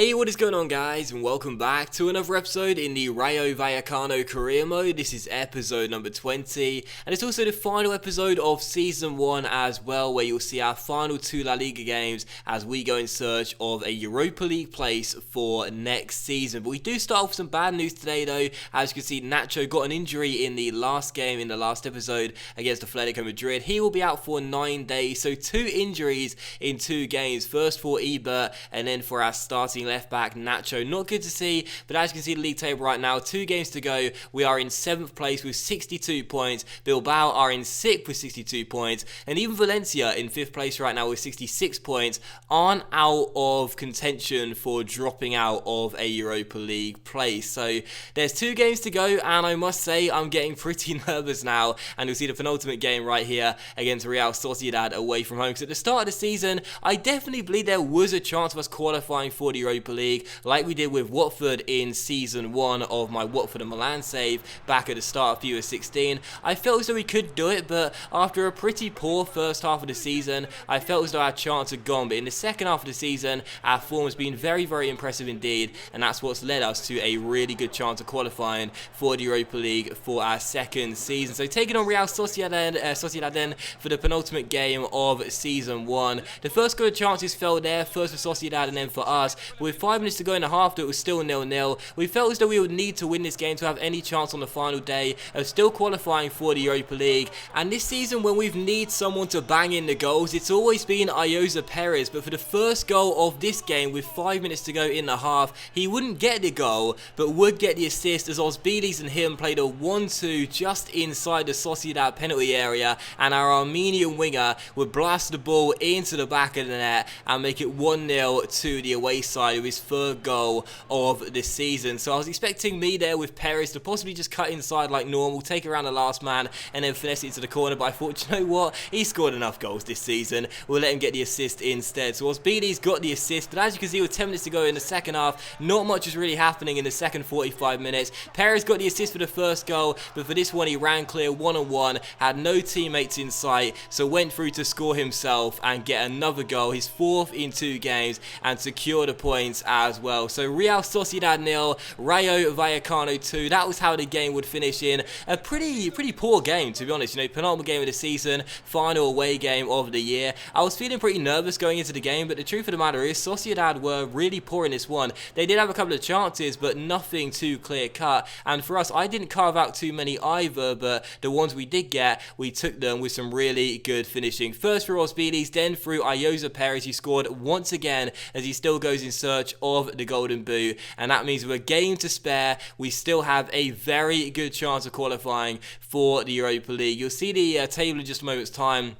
Hey, what is going on, guys, and welcome back to another episode in the Rayo Vallecano career mode. This is episode number 20, and it's also the final episode of season 1 as well, where you'll see our final 2 La Liga games as we go in search of a Europa League place for next season. But we do start off with some bad news today, though. As you can see, Nacho got an injury in the last game, in the last episode against Atletico Madrid. He will be out for 9 days, so 2 injuries in 2 games. First for Ebert, and then for our starting left back Nacho. Not good to see, but as you can see the league table right now, 2 games to go. We are in 7th place with 62 points. Bilbao are in 6th with 62 points, and even Valencia in 5th place right now with 66 points aren't out of contention for dropping out of a Europa League place. So there's 2 games to go, and I must say I'm getting pretty nervous now, and you'll see the penultimate game right here against Real Sociedad away from home, because at the start of the season I definitely believe there was a chance of us qualifying for the Europa League, like we did with Watford in season 1 of my Watford and Milan save back at the start of FIFA 16. I felt as though we could do it, but after a pretty poor first half of the season, I felt as though our chance had gone. But in the second half of the season, our form has been very, very impressive indeed, and that's what's led us to a really good chance of qualifying for the Europa League for our second season. So taking on Real Sociedad then for the penultimate game of season 1. The first good chances fell there, first for Sociedad and then for us. But with 5 minutes to go in the half, it was still 0-0. We felt as though we would need to win this game to have any chance on the final day of still qualifying for the Europa League. And this season, when we've needed someone to bang in the goals, it's always been Ayoza Perez. But for the first goal of this game, with 5 minutes to go in the half, he wouldn't get the goal, but would get the assist as Ozbilis and him played a 1-2 just inside the Sociedad penalty area, and our Armenian winger would blast the ball into the back of the net and make it 1-0 to the away side of his third goal of the season. So I was expecting me there with Perez to possibly just cut inside like normal, take around the last man and then finesse it into the corner, but I thought, you know what, he scored enough goals this season, we'll let him get the assist instead. So Ozbilis got the assist, but as you can see with 10 minutes to go in the second half, not much is really happening in the second 45 minutes. Perez got the assist for the first goal, but for this one he ran clear one-on-one, had no teammates in sight, so went through to score himself and get another goal, his 4th in 2 games, and secure the points as well. So Real Sociedad 0, Rayo Vallecano 2. That was how the game would finish in a pretty poor game, to be honest. You know, penultimate game of the season, final away game of the year. I was feeling pretty nervous going into the game, but the truth of the matter is Sociedad were really poor in this one. They did have a couple of chances, but nothing too clear cut. And for us, I didn't carve out too many either, but the ones we did get, we took them with some really good finishing. First through Ozbilis, then through Ayoza Perez, who scored once again as he still goes in search of the golden boot, and that means with a game to spare, we still have a very good chance of qualifying for the Europa League. You'll see the table in just a moment's time.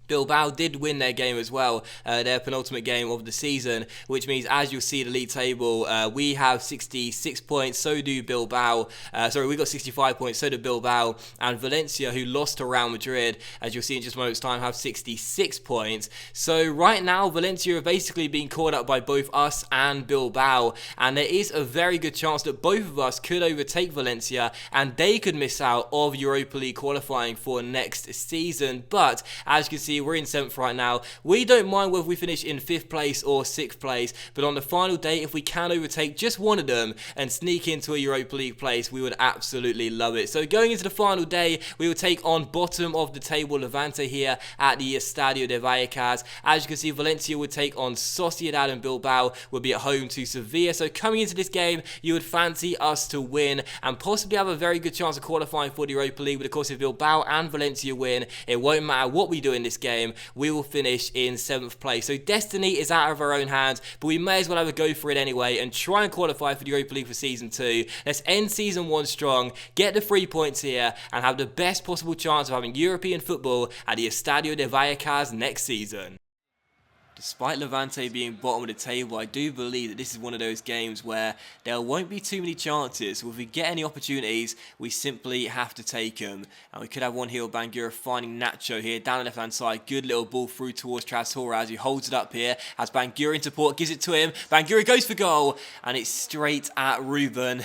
Bilbao did win their game as well, their penultimate game of the season, which means, as you'll see the league table, we have 66 points, so do Bilbao. We got 65 points, so do Bilbao. And Valencia, who lost to Real Madrid, as you'll see in just a moment's time, have 66 points. So right now, Valencia are basically being caught up by both us and Bilbao, and there is a very good chance that both of us could overtake Valencia, and they could miss out of Europa League qualifying for next season. But, as you can see, we're in 7th right now. We don't mind whether we finish in 5th place or 6th place, but on the final day, if we can overtake just one of them and sneak into a Europa League place, we would absolutely love it. So going into the final day, we will take on bottom of the table Levante here at the Estadio de Vallecas. As you can see, Valencia would take on Sociedad, and Bilbao would be at home to Sevilla. So coming into this game, you would fancy us to win and possibly have a very good chance of qualifying for the Europa League. But of course, if Bilbao and Valencia win, it won't matter what we do in this game, we will finish in 7th place. So destiny is out of our own hands, but we may as well have a go for it anyway and try and qualify for the Europa League for season 2. Let's end season 1 strong, get the 3 points here, and have the best possible chance of having European football at the Estadio de Vallecas next season. Despite Levante being bottom of the table, I do believe that this is one of those games where there won't be too many chances. If we get any opportunities, we simply have to take them. And we could have one here with Bangura finding Nacho here down the left-hand side. Good little ball through towards Trastora as he holds it up here. As Bangura in support, gives it to him. Bangura goes for goal, and it's straight at Ruben.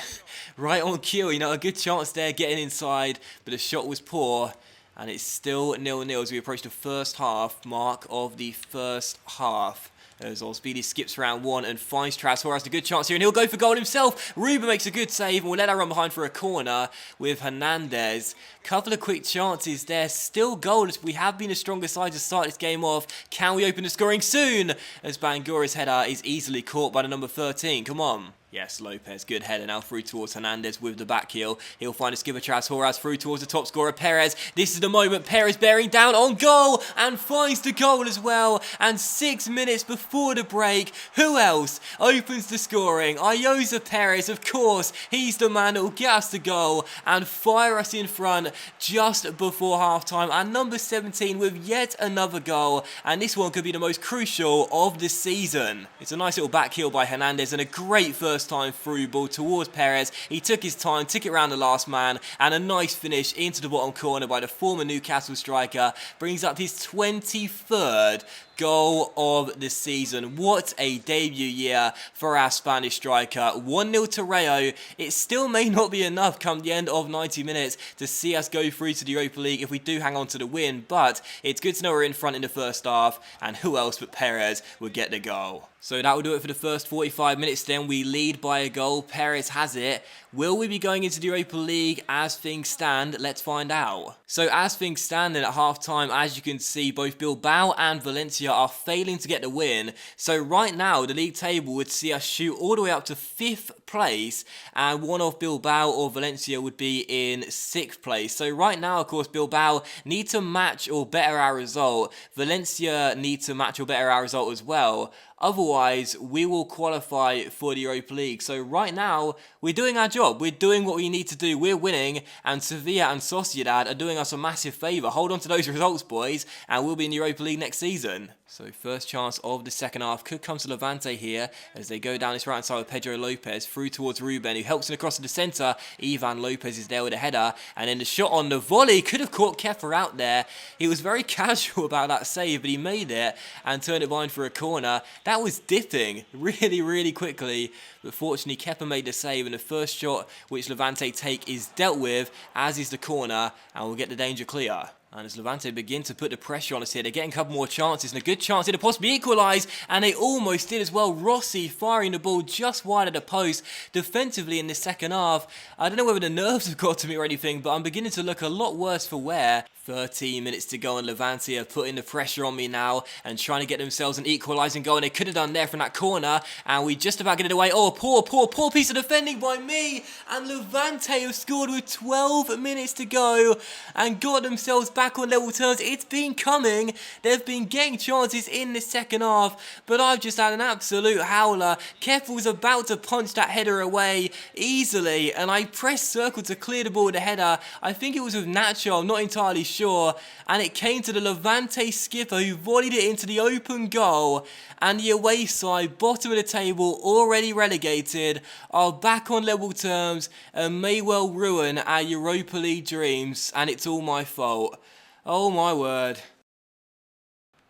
Right on cue, you know, a good chance there getting inside, but the shot was poor. And it's still 0-0 as we approach the first half mark of the first half. As Ozbidi skips round one and finds Trashoras a good chance here, and he'll go for goal himself. Ruben makes a good save, and we'll let that run behind for a corner with Hernandez. Couple of quick chances there, still goalless. We have been a stronger side to start this game off. Can we open the scoring soon? As Bangora's header is easily caught by the number 13. Come on. Yes, Lopez, good header now through towards Hernandez with the back heel. He'll find a skipper Trashoras through towards the top scorer Perez. This is the moment. Perez bearing down on goal and finds the goal as well. And 6 minutes before the break, who else opens the scoring? Ayoza Perez, of course. He's the man that will get us the goal and fire us in front just before half-time. And number 17 with yet another goal. And this one could be the most crucial of the season. It's a nice little back heel by Hernandez and a great first time through ball towards Perez. He took his time, took it round the last man, and a nice finish into the bottom corner by the former Newcastle striker brings up his 23rd goal of the season. What a debut year for our Spanish striker. 1-0 to Rayo. It still may not be enough come the end of 90 minutes to see us go through to the Europa League if we do hang on to the win, but it's good to know we're in front in the first half, and who else but Perez will get the goal. So that will do it for the first 45 minutes then. We lead by a goal. Perez has it. Will we be going into the Europa League as things stand? Let's find out. So as things stand then at half-time, as you can see, both Bilbao and Valencia are failing to get the win. So right now, the league table would see us shoot all the way up to 5th place, and one of Bilbao or Valencia would be in 6th place. So right now, of course, Bilbao need to match or better our result. Valencia need to match or better our result as well. Otherwise, we will qualify for the Europa League. So right now, we're doing our job. We're doing what we need to do. We're winning, and Sevilla and Sociedad are doing us a massive favour. Hold on to those results, boys, and we'll be in the Europa League next season. So first chance of the second half could come to Levante here as they go down this right-hand side with Pedro Lopez through towards Ruben, who helps him across to the centre. Ivan Lopez is there with a header, and then the shot on the volley could have caught Kepa out there. He was very casual about that save, but he made it and turned it behind for a corner. That was dipping really quickly, but fortunately Kepa made the save, and the first shot which Levante take is dealt with, as is the corner, and we'll get the danger clear. And as Levante begin to put the pressure on us here, they're getting a couple more chances and a good chance here to possibly equalise, and they almost did as well. Rossi firing the ball just wide of the post defensively in the second half. I don't know whether the nerves have got to me or anything, but I'm beginning to look a lot worse for wear. 13 minutes to go, and Levante are putting the pressure on me now and trying to get themselves an equalising goal, and they could have done there from that corner, and we just about get it away. Oh, poor piece of defending by me, and Levante have scored with 12 minutes to go and got themselves back on level terms. It's been coming. They've been getting chances in the second half, but I've just had an absolute howler. Kepa was about to punch that header away easily, and I pressed circle to clear the ball with the header. I think it was with Nacho, I'm not entirely sure, and it came to the Levante skipper, who volleyed it into the open goal, and the away side, bottom of the table, already relegated, are back on level terms and may well ruin our Europa League dreams, and it's all my fault. Oh my word.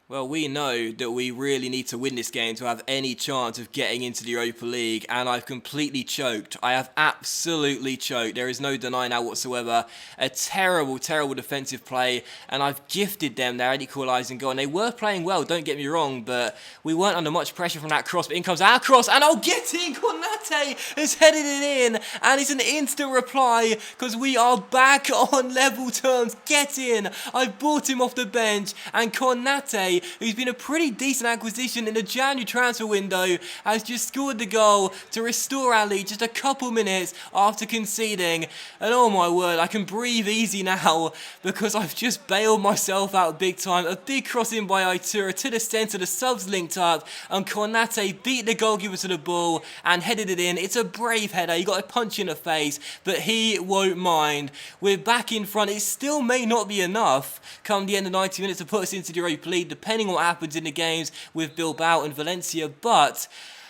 Well, we know that we really need to win this game to have any chance of getting into the Europa League, and I've completely choked. I have absolutely choked. There is no denying that whatsoever. A terrible defensive play, and I've gifted them their equalising goal, and they were playing well, don't get me wrong, but we weren't under much pressure from that cross. But in comes our cross, and I'll get in! Konate has headed it in, and it's an instant reply, because we are back on level terms. Get in! I've brought him off the bench, and Konate, who's been a pretty decent acquisition in the January transfer window, has just scored the goal to restore our lead just a couple minutes after conceding. And oh my word, I can breathe easy now because I've just bailed myself out big time. A big cross in by Aitura to the centre, the subs linked up, and Konate beat the goalkeeper to the ball and headed it in. It's a brave header, he got a punch in the face, but he won't mind. We're back in front. It still may not be enough come the end of 90 minutes to put us into the Europa League, depending on what happens in the games with Bilbao and Valencia, but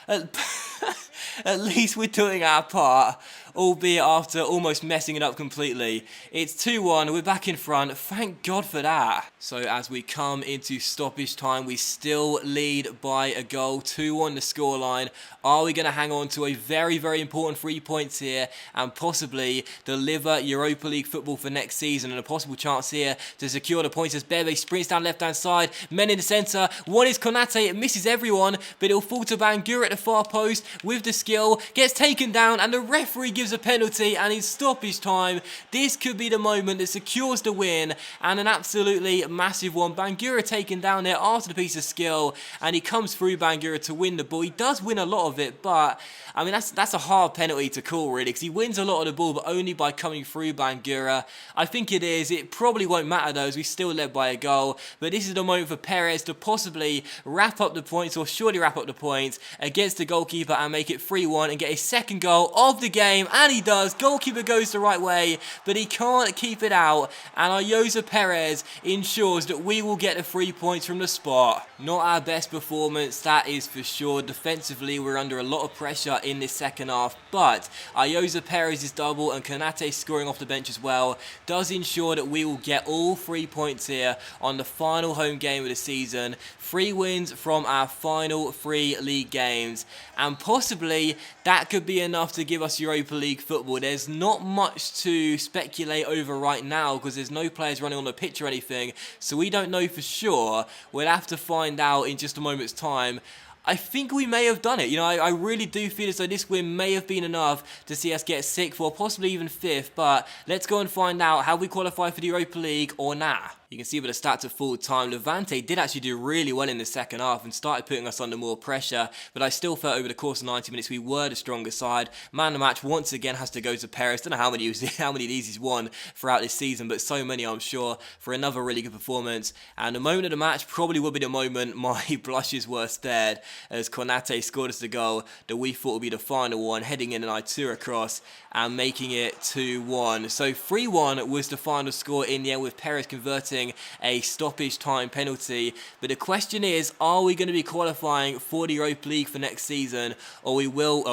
at least we're doing our part. albeit after almost messing it up completely. It's 2-1, we're back in front, thank God for that. So as we come into stoppage time, we still lead by a goal, 2-1 the scoreline. Are we going to hang on to a very, very important 3 points here and possibly deliver Europa League football for next season, and a possible chance here to secure the points as Bebe sprints down left-hand side, men in the centre, one is Konate, it misses everyone, but it'll fall to Bangura at the far post with the skill, gets taken down, and the referee gives a penalty, and in stoppage time, this could be the moment that secures the win, and an absolutely massive one. Bangura taken down there after the piece of skill, and he comes through Bangura to win the ball. He does win a lot of it, but I mean that's a hard penalty to call really, because he wins a lot of the ball, but only by coming through Bangura. I think it is. It probably won't matter though, as we still led by a goal, but this is the moment for Perez to possibly wrap up the points, or surely wrap up the points against the goalkeeper and make it 3-1 and get a second goal of the game, and he does. Goalkeeper goes the right way, but he can't keep it out, and Ayoza Perez ensures that we will get the 3 points from the spot. Not our best performance, that is for sure. Defensively, we're under a lot of pressure in this second half, but Ayoza Perez's double and Konate scoring off the bench as well does ensure that we will get all 3 points here on the final home game of the season. 3 wins from our final 3 league games, and possibly that could be enough to give us Europa League football. There's not much to speculate over right now because there's no players running on the pitch or anything, so we don't know for sure. We'll have to find out in just a moment's time. I think we may have done it. You know, I really do feel as though this win may have been enough to see us get 6th or possibly even 5th, but let's go and find out. Have we qualified for the Europa League or nah? You can see by the stats at full time, Levante did actually do really well in the second half and started putting us under more pressure, but I still felt over the course of 90 minutes we were the stronger side. Man of the match once again has to go to Perez. Don't know how many of these he's won throughout this season, but so many I'm sure, for another really good performance. And the moment of the match probably will be the moment my blushes were stared, as Konate scored us the goal that we thought would be the final one, heading in an Itura cross and making it 2-1. So 3-1 was the final score in the end, with Perez converting a stoppage time penalty. But the question is, are we going to be qualifying for the Europa League for next season, or will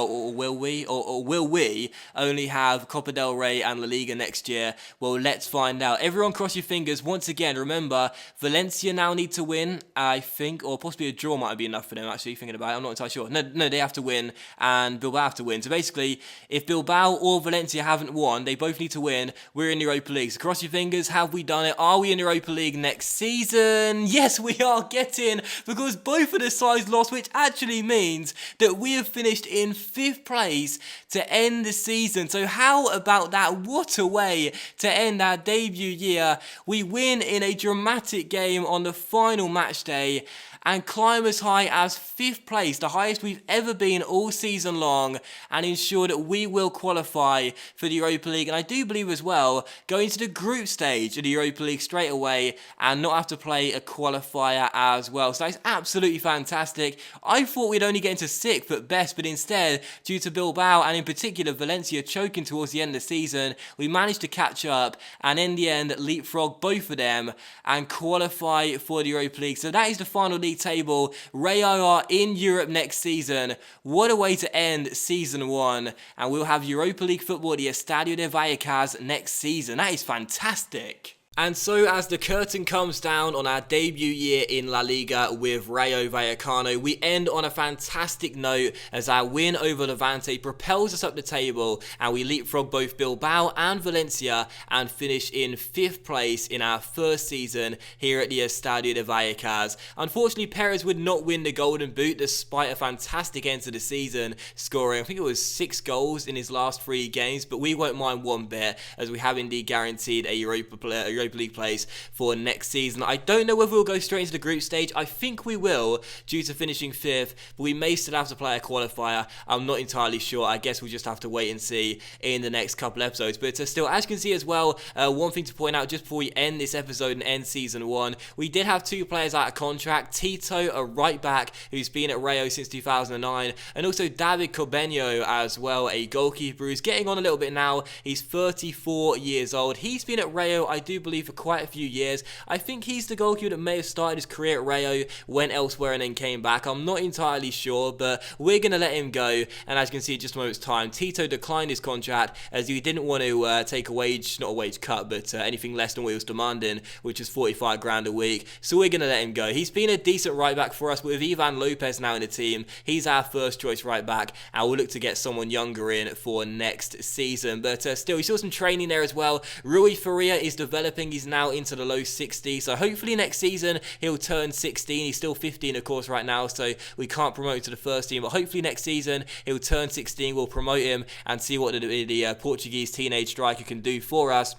we only have Copa del Rey and La Liga next year? Well, let's find out. Everyone cross your fingers. Once again, remember, Valencia now need to win, I think, or possibly a draw might be enough for them, actually, thinking about it. I'm not entirely sure. No, they have to win, and Bilbao have to win. So basically, if Bilbao or Valencia haven't won, they both need to win. We're in the Europa League. So cross your fingers. Have we done it? Are we in the Europa League next season? Yes, we are getting, because both of the sides lost, which actually means that we have finished in 5th place to end the season. So how about that? What a way to end our debut year. We win in a dramatic game on the final match day and climb as high as 5th place, the highest we've ever been all season long, and ensure that we will qualify for the Europa League. And I do believe as well, going to the group stage of the Europa League straight away and not have to play a qualifier as well. So that's absolutely fantastic. I thought we'd only get into 6th at best, but instead, due to Bilbao and in particular Valencia choking towards the end of the season, we managed to catch up and in the end leapfrog both of them and qualify for the Europa League. So that is the final league table. Rayo are in Europe next season. What a way to end season 1, and we'll have Europa League football at the Estadio de Vallecano next season. That is fantastic. And so as the curtain comes down on our debut year in La Liga with Rayo Vallecano, we end on a fantastic note as our win over Levante propels us up the table and we leapfrog both Bilbao and Valencia and finish in 5th place in our first season here at the Estadio de Vallecano. Unfortunately, Perez would not win the Golden Boot despite a fantastic end to the season, scoring, I think it was 6 goals in his last 3 games, but we won't mind one bit as we have indeed guaranteed a Europa League place for next season. I don't know whether we'll go straight into the group stage. I think we will, due to finishing 5th, but we may still have to play a qualifier. I'm not entirely sure. I guess we'll just have to wait and see in the next couple episodes. But still, as you can see as well, one thing to point out just before we end this episode and end season 1, we did have 2 players out of contract. Tito, a right back who's been at Rayo since 2009, and also David Cobeño as well, a goalkeeper who's getting on a little bit now. He's 34 years old. He's been at Rayo, I do believe, League for quite a few years. I think he's the goalkeeper that may have started his career at Rayo, went elsewhere and then came back. I'm not entirely sure, but we're going to let him go. And as you can see in just a moment's time, Tito declined his contract as he didn't want to take a wage, not a wage cut, but anything less than what he was demanding, which is 45 grand a week. So we're going to let him go. He's been a decent right back for us, but with Ivan Lopez now in the team, he's our first choice right back, and we'll look to get someone younger in for next season. But still, we saw some training there as well. Rui Faria is developing. He's now into the low 60s, so hopefully next season he'll turn 16. He's still 15 of course right now, so we can't promote him to the first team, but hopefully next season he'll turn 16. We'll promote him and see what the Portuguese teenage striker can do for us.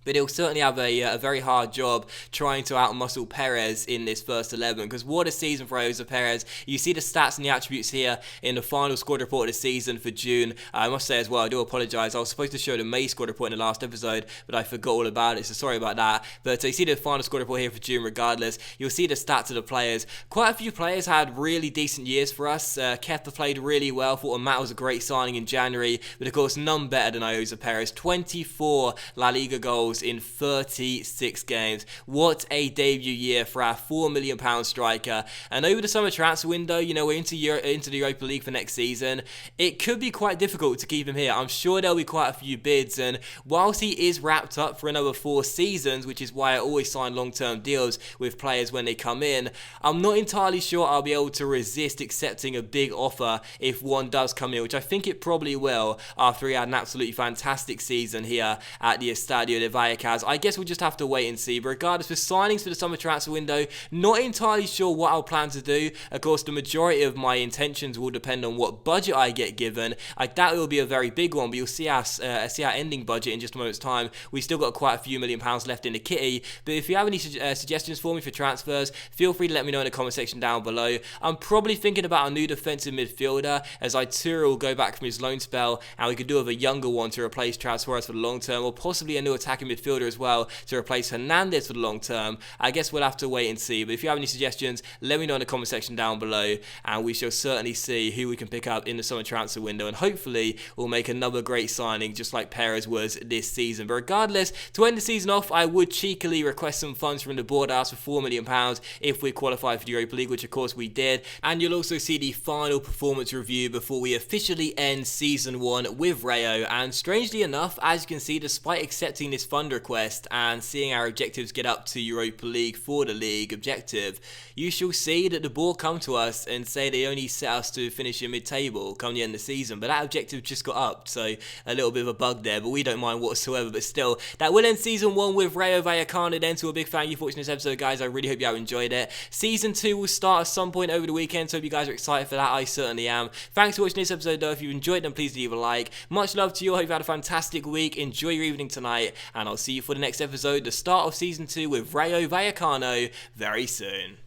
But he'll certainly have a very hard job trying to outmuscle Perez in this first 11, because what a season for Jose Perez. You see the stats and the attributes here in the final squad report of the season for June. I must say as well, I do apologise. I was supposed to show the May squad report in the last episode, but I forgot all about it, so sorry about that. But you see the final squad report here for June regardless. You'll see the stats of the players. Quite a few players had really decent years for us. Kepa played really well. Thought Matt was a great signing in January, but of course none better than Jose Perez. 24 La Liga goals in 36 games. What a debut year for our £4 million striker. And over the summer transfer window, you know, we're into the Europa League for next season. It could be quite difficult to keep him here. I'm sure there'll be quite a few bids, and whilst he is wrapped up for another 4 seasons, which is why I always sign long-term deals with players when they come in, I'm not entirely sure I'll be able to resist accepting a big offer if one does come in, which I think it probably will after he had an absolutely fantastic season here at the Estadio de Vallecano. I guess we'll just have to wait and see. But regardless, for signings for the summer transfer window, not entirely sure what I'll plan to do. Of course, the majority of my intentions will depend on what budget I get given. I doubt it will be a very big one, but you'll see our ending budget in just a moment's time. We've still got quite a few £1 million left in the kitty. But if you have any suggestions for me for transfers, feel free to let me know in the comment section down below. I'm probably thinking about a new defensive midfielder, as Itura will go back from his loan spell, and we could do with a younger one to replace Suarez for the long term, or possibly a new attacking midfielder as well to replace Hernandez for the long term. I guess we'll have to wait and see, but if you have any suggestions, let me know in the comment section down below, and we shall certainly see who we can pick up in the summer transfer window, and hopefully we'll make another great signing just like Perez was this season. But regardless, to end the season off, I would cheekily request some funds from the board house for £4 million if we qualify for the Europa League, which of course we did, and you'll also see the final performance review before we officially end season 1 with Rayo. And strangely enough, as you can see, despite accepting this fund request and seeing our objectives get up to Europa League for the league objective, you shall see that the board come to us and say they only set us to finish in mid-table come the end of the season, but that objective just got upped, so a little bit of a bug there, but we don't mind whatsoever. But still, that will end season 1 with Rayo Vallecano. Then, to a big fan you for watching this episode, guys. I really hope you have enjoyed it. Season 2 will start at some point over the weekend, so hope you guys are excited for that. I certainly am. Thanks for watching this episode though. If you enjoyed, then please leave a like. Much love to you. I hope you had a fantastic week. Enjoy your evening tonight, and I'll see you for the next episode, the start of season 2 with Rayo Vallecano, very soon.